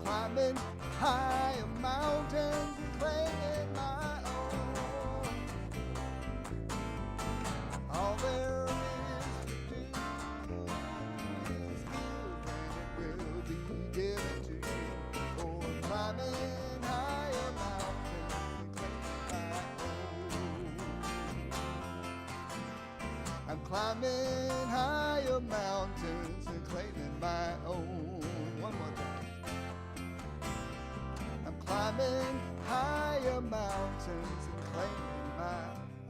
Speaker 2: Climbing higher mountains and claiming my own. All there is to do is give, and it will be given to you. Oh, I'm climbing higher mountains and claiming my own. I'm climbing higher mountains and claiming my own. One more time. I'm climbing higher mountains and claiming my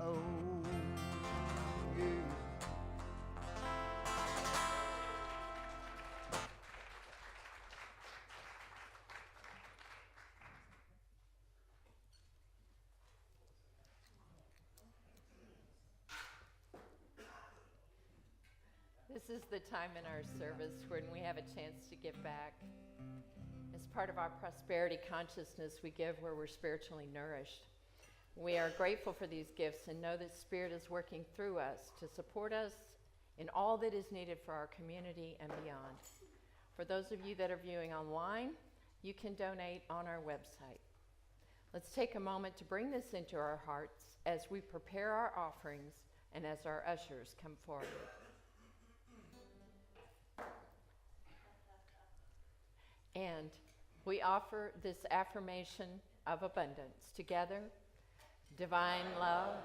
Speaker 2: own. Yeah.
Speaker 6: This is the time in our service when we have a chance to give back. As part of our prosperity consciousness, we give where we're spiritually nourished. We are grateful for these gifts and know that Spirit is working through us to support us in all that is needed for our community and beyond. For those of you that are viewing online, you can donate on our website. Let's take a moment to bring this into our hearts as we prepare our offerings and as our ushers come forward. And we offer this affirmation of abundance together. Divine love,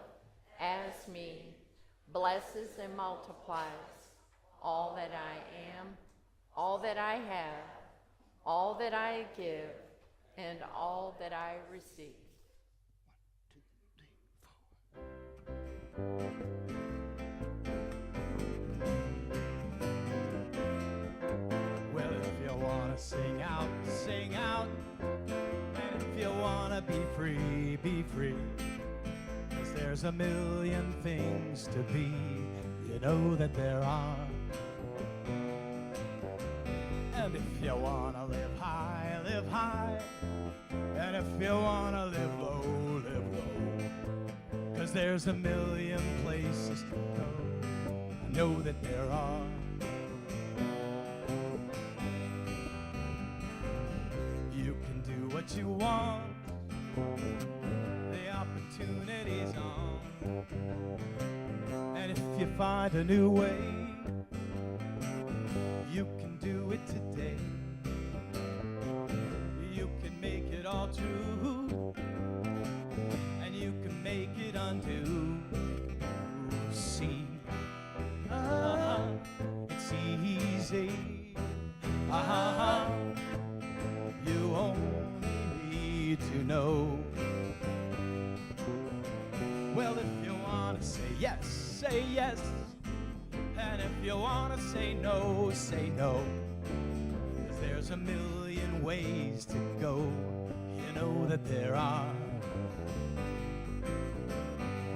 Speaker 6: as me, blesses and multiplies all that I am, all that I have, all that I give, and all that I receive.
Speaker 2: 1, 2, 3, 4.
Speaker 7: Well, if you wanna sing out, sing out. And if you wanna be free, be free. 'Cause there's a million things to be, you know that there are. And if you wanna live high, live high. And if you wanna live low, live low. 'Cause there's a million places to go, I know that there are. You can do what you want, the opportunity's on. And if you find a new way, you can do it today. You can make it all true, and you can make it undo. See, it's easy. You only need to know. Well, if you want to say yes, say yes. And if you want to say no, say no. 'Cause there's a million ways to go, you know that there are.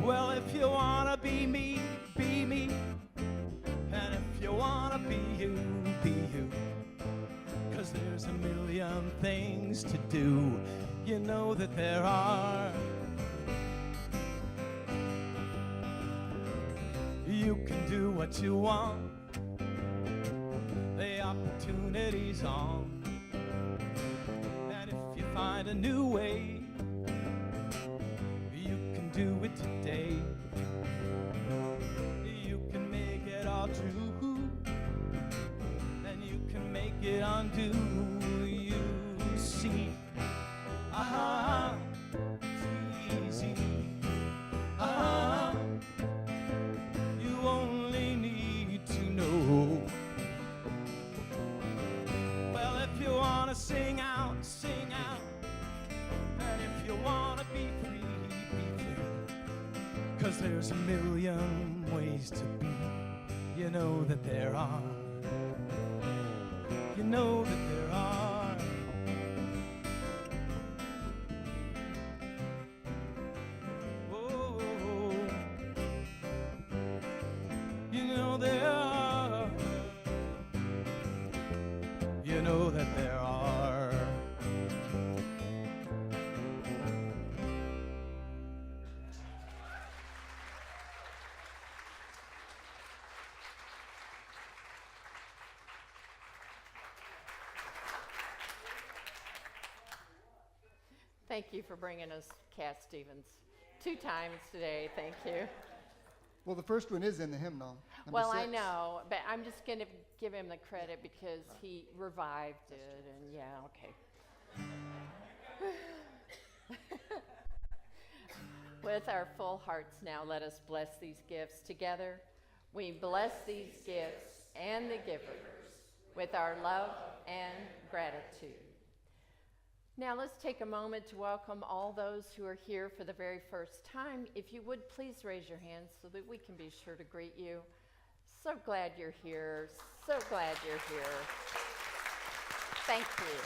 Speaker 7: Well, if you want to be me, be me. And if you want to be you, be you. 'Cause there's a million things to do, you know that there are. You can do what you want, the opportunity's on. And if you find a new way, you can do it today. You can make it all true, and do you see? It's easy. You only need to know. Well, if you want to sing out, sing out. And if you want to be free, be free. 'Cause there's a million ways to be. You know that there are. You know that there are. Oh, you know there are. You know that there are.
Speaker 6: Thank you for bringing us Cat Stevens 2 times today. Thank you.
Speaker 1: Well, the first one is in the hymnal. Number
Speaker 6: Well, I
Speaker 1: 6.
Speaker 6: know, but I'm just going to give him the credit because he revived it, and yeah, okay. With our full hearts now, let us bless these gifts together. We bless these gifts and the givers with our love and gratitude. Now let's take a moment to welcome all those who are here for the very first time. If you would, please raise your hands so that we can be sure to greet you. So glad you're here. So glad you're here. Thank you.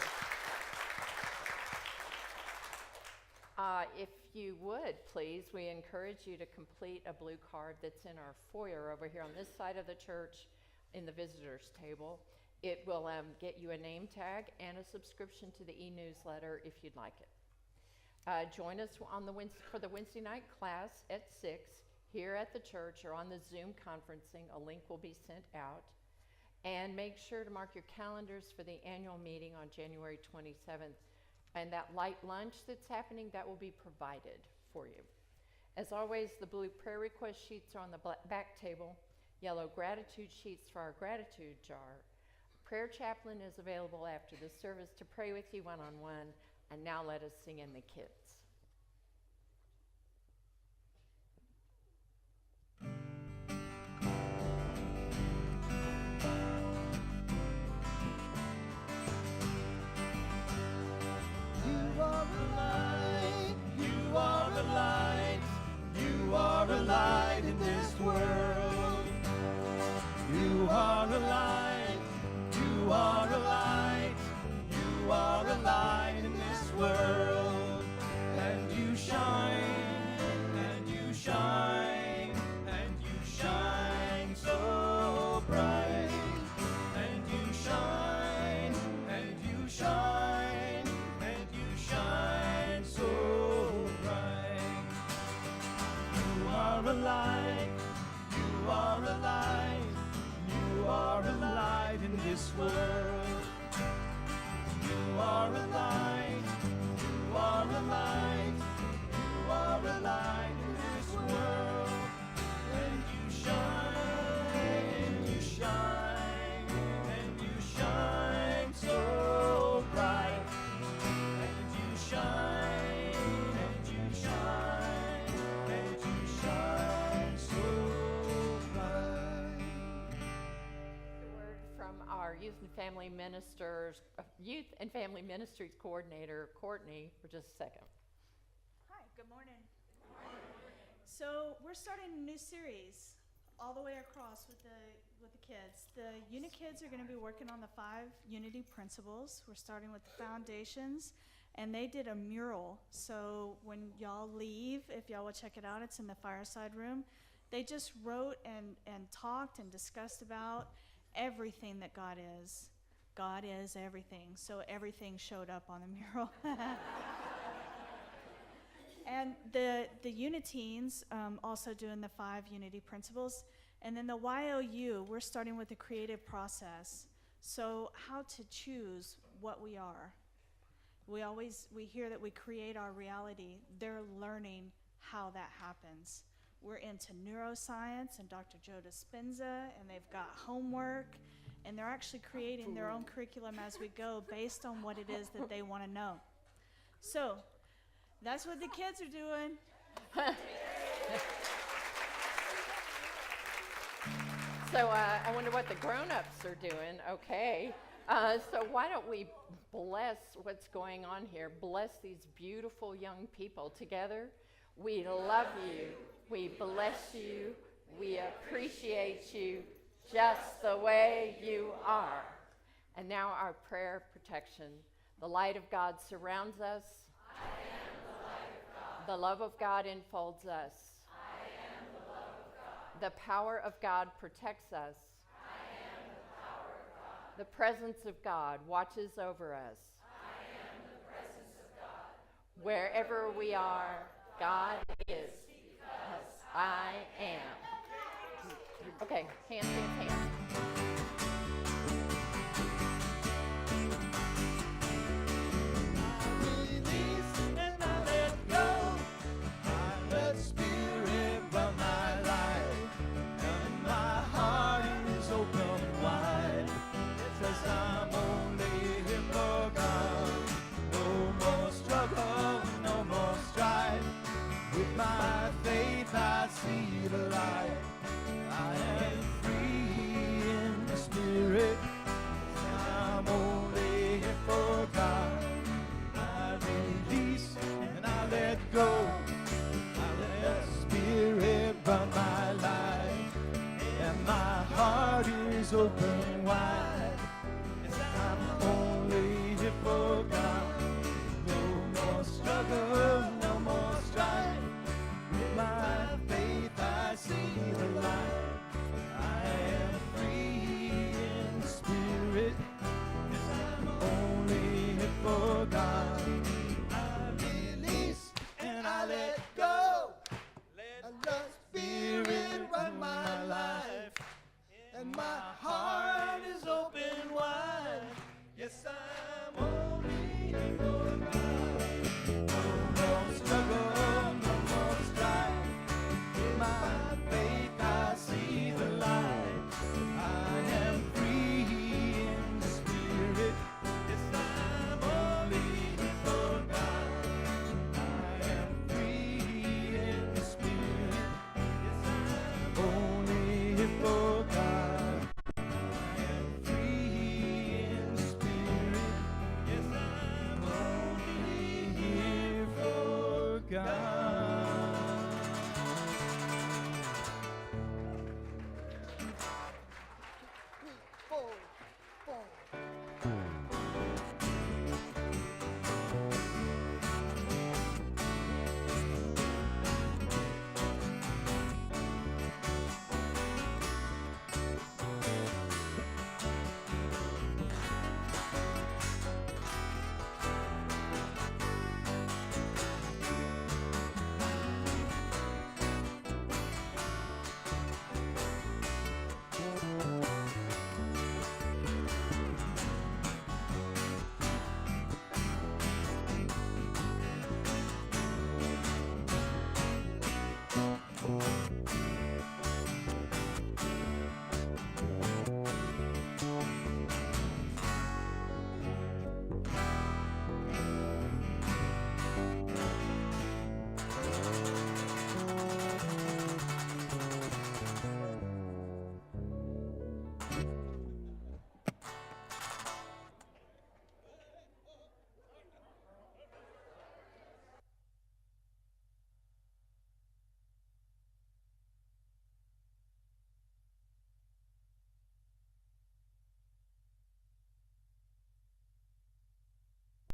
Speaker 6: If you would, please, we encourage you to complete a blue card that's in our foyer over here on this side of the church in the visitors table. It will get you a name tag and a subscription to the e-newsletter if you'd like it. Join us on for the Wednesday night class at 6 here at the church or on the Zoom conferencing. A link will be sent out. And make sure to mark your calendars for the annual meeting on January 27th. And that light lunch that's happening, that will be provided for you. As always, the blue prayer request sheets are on the back table, yellow gratitude sheets for our gratitude jar. Prayer chaplain is available after the service to pray with you one-on-one. And now let us sing in the kids.
Speaker 2: You are a light,
Speaker 7: You are a light. You are a light in this world. You are a light. You are a light. You are a light in this world. And you shine. And you shine. And you shine so bright. And you shine. And you shine. And you shine so bright. You are a light. You are a light. You are a light in this world. You are a light. You are a light. You are a light in this world. And you shine. And you shine. And you shine so bright. And you shine. And you shine. And you shine so bright.
Speaker 6: The word from our youth and family ministries coordinator, Courtney, for just a second.
Speaker 8: Hi, good morning. So we're starting a new series all the way across with the kids. The unit kids are going to be working on the 5 unity principles. We're starting with the foundations, and they did a mural. So when y'all leave, if y'all will check it out, it's in the fireside room. They just wrote and talked and discussed about everything that God is. God is everything. So everything showed up on the mural. And the Uniteens also doing the 5 unity principles. And then the YOU, we're starting with the creative process. So how to choose what we are. We hear that we create our reality. They're learning how that happens. We're into neuroscience and Dr. Joe Dispenza, and they've got homework, and they're actually creating their own curriculum as we go based on what it is that they want to know. So that's what the kids are doing.
Speaker 6: So I wonder what the grown-ups are doing. Okay. So why don't we bless what's going on here? Bless these beautiful young people together. We love you. We bless you. We appreciate you just the way you are. And now our prayer of protection. The light of God surrounds us. I am the light of God. The love of God enfolds us. I am the love of God. The power of God protects us. I am the power of God. The presence of God watches over us. I am the presence of God. Wherever we are, God is, because I am. Okay, hands, hands, hands.
Speaker 7: My faith, I see the light. I am free in the spirit. I'm only here for God. I release and I let go. I let spirit run my life, and my heart is open wide. Yes, I'm only here for God. No more struggle, no more strife. My faith, I see the light. I am free in the spirit. Yes, I'm only here for God. I release and I let go. Let the spirit run my life, and my heart is open wide. Yes, I'm only here for God. No more struggle, no more strife. My faith, I see the light. I am free in the spirit. Yes, I'm only here for God. I am free in the spirit. Yes, I'm only here for God. I am free in the spirit. Yes, I'm only here for God.